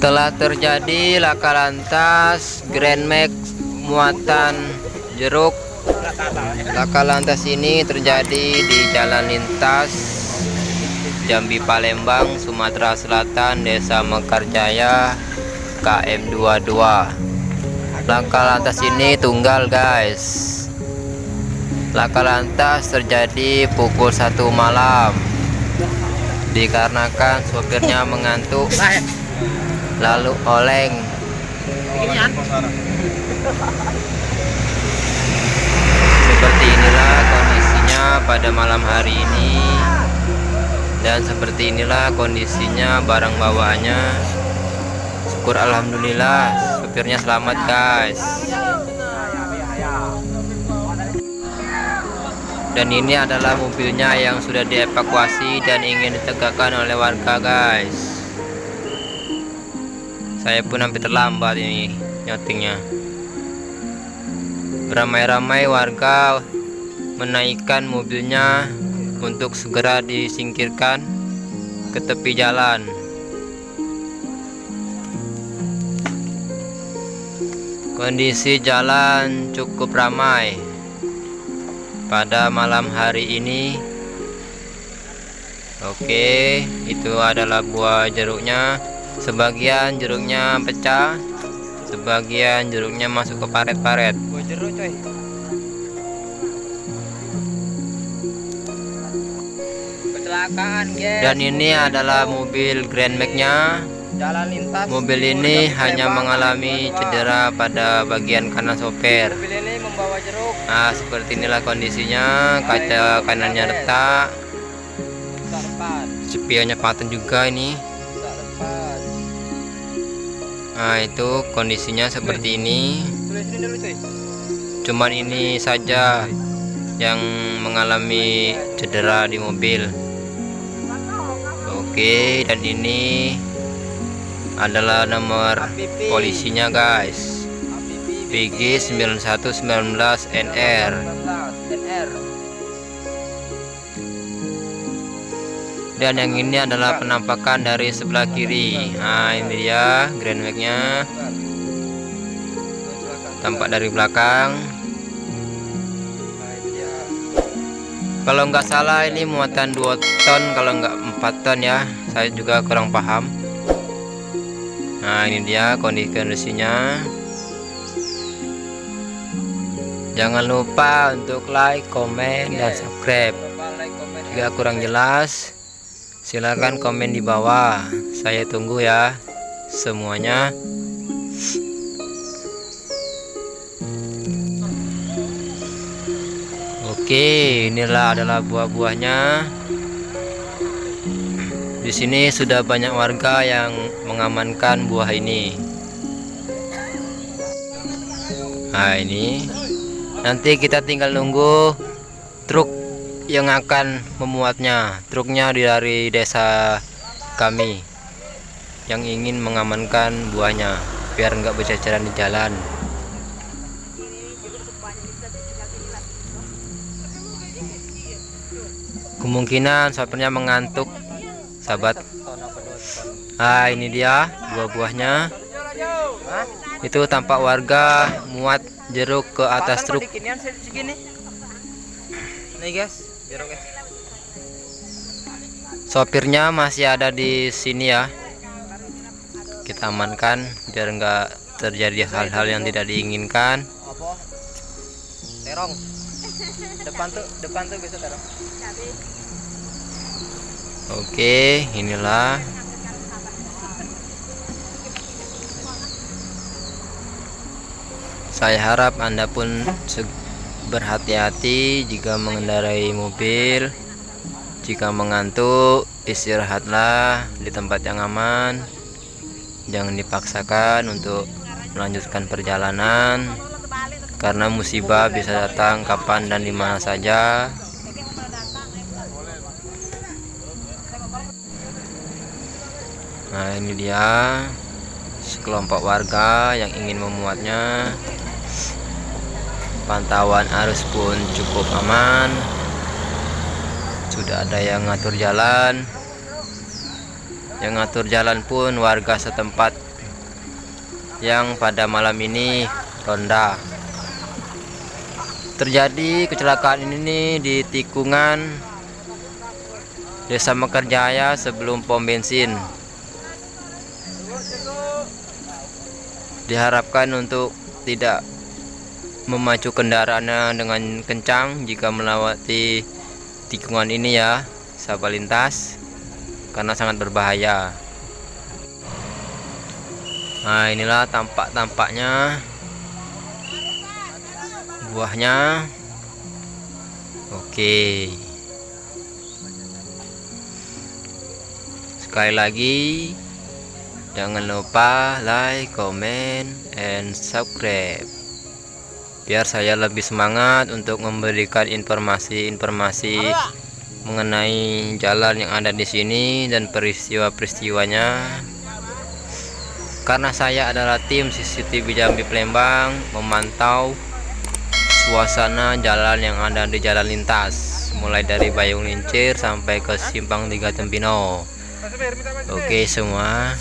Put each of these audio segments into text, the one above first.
Telah terjadi laka lantas Grand Max muatan jeruk. Laka lantas ini terjadi di jalan lintas Jambi Palembang, Sumatera Selatan, Desa Mekarjaya, KM 22. Laka lantas ini tunggal, guys. Laka lantas terjadi pukul 1 malam dikarenakan sopirnya mengantuk lalu oleng. Seperti inilah kondisinya pada malam hari ini, dan seperti inilah kondisinya barang bawaannya. Syukur alhamdulillah sopirnya selamat, guys. Dan ini adalah mobilnya yang sudah dievakuasi dan ingin ditegakkan oleh warga, guys. Saya pun hampir terlambat ini nyotingnya. Beramai-ramai warga menaikkan mobilnya untuk segera disingkirkan ke tepi jalan. Kondisi jalan cukup ramai pada malam hari ini. Oke, itu adalah buah jeruknya. Sebagian jeruknya pecah, sebagian jeruknya masuk ke paret-paret. Buah jeruk, coy. Kecelakaan, guys. Dan ini adalah mobil Grand Max-nya. Jalan lintas. Mobil ini hanya mengalami cedera pada bagian kanan sopir. Mobil ini membawa jeruk. Nah, seperti inilah kondisinya. Kaca kanannya retak, spionnya patah juga ini. Nah, itu kondisinya seperti ini. Cuman ini saja yang mengalami cedera di mobil. Oke, dan ini adalah nomor polisinya, guys. PG 9119 NR. Dan yang ini adalah penampakan dari sebelah kiri. Nah, ini dia Grand Max-nya. Tampak dari belakang. Kalau nggak salah ini muatan 2 ton, kalau nggak 4 ton ya. Saya juga kurang paham. Nah, ini dia kondisinya. Jangan lupa untuk like, komen, dan subscribe. Jika kurang jelas, silakan komen di bawah. Saya tunggu ya semuanya. Oke, inilah adalah buah-buahnya. Di sini sudah banyak warga yang mengamankan buah ini. Nah, ini nanti kita tinggal nunggu truk yang akan memuatnya. Truknya dari desa kami yang ingin mengamankan buahnya biar nggak berceceran di jalan. Kemungkinan sopirnya mengantuk, sahabat. Ah, ini dia buah-buahnya. Itu tampak warga muat jeruk ke atas truk. Nih, guys, jeruknya. Sopirnya masih ada di sini ya. Kita amankan biar nggak terjadi hal-hal yang tidak diinginkan. Apa? Terong. Depan tuh bisa terong. Oke, inilah. Saya harap Anda pun berhati-hati jika mengendarai mobil. Jika mengantuk, istirahatlah di tempat yang aman. Jangan dipaksakan untuk melanjutkan perjalanan, karena musibah bisa datang kapan dan di mana saja. Nah, ini dia sekelompok warga yang ingin memuatnya. Pantauan arus pun cukup aman. Sudah ada yang ngatur jalan. Yang ngatur jalan pun warga setempat yang pada malam ini ronda. Terjadi kecelakaan ini nih di tikungan Desa Mekarjaya sebelum pom bensin. Diharapkan untuk tidak memacu kendaraannya dengan kencang jika melewati tikungan ini ya, sahabat lintas, karena sangat berbahaya. Nah, inilah tampak-tampaknya buahnya. Oke. Sekali lagi, jangan lupa like, comment, and subscribe biar saya lebih semangat untuk memberikan informasi-informasi mengenai jalan yang ada di sini dan peristiwa-peristiwanya. Karena saya adalah tim CCTV Jambi Palembang, memantau suasana jalan yang ada di jalan lintas, mulai dari Bayung Lincir sampai ke Simpang 3 Tempino. Oke semua,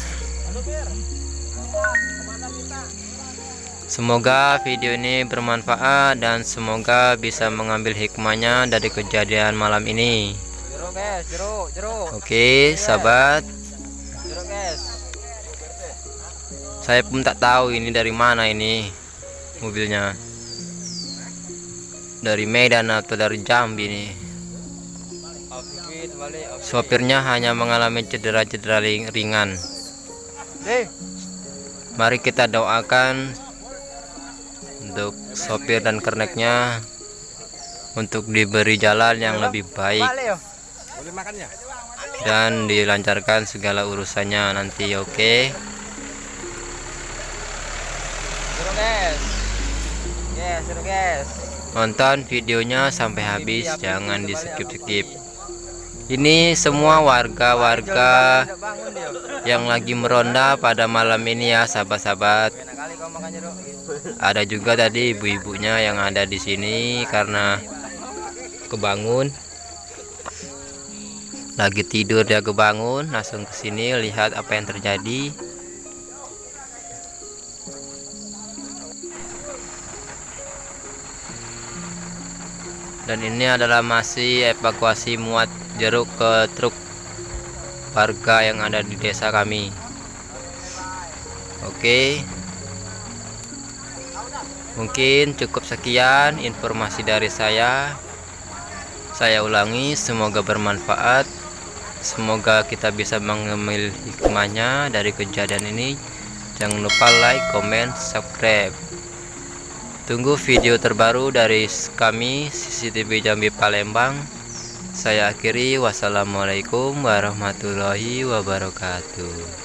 semoga video ini bermanfaat dan semoga bisa mengambil hikmahnya dari kejadian malam ini. Jeruk guys, jeruk. Oke sahabat, Jeruk guys. saya pun tak tahu ini dari mana ini mobilnya, dari Medan atau dari Jambi nih. Sopirnya hanya mengalami cedera-cedera ringan. Mari kita doakan untuk sopir dan kerneknya untuk diberi jalan yang lebih baik dan dilancarkan segala urusannya nanti. Oke. Jeruk guys. Nonton videonya sampai habis, jangan di skip-skip. Ini semua warga-warga yang lagi meronda pada malam ini ya, sahabat-sahabat. Ada juga tadi ibu-ibunya yang ada di sini karena kebangun. Lagi tidur dia kebangun, langsung ke sini lihat apa yang terjadi. Dan ini adalah masih evakuasi muat jeruk ke truk warga yang ada di desa kami. Oke, mungkin cukup sekian informasi dari saya. Saya ulangi, semoga bermanfaat, semoga kita bisa mengambil hikmahnya dari kejadian ini. Jangan lupa like, comment, subscribe. Tunggu video terbaru dari kami CCTV Jambi Palembang. Saya akhiri, wassalamualaikum warahmatullahi wabarakatuh.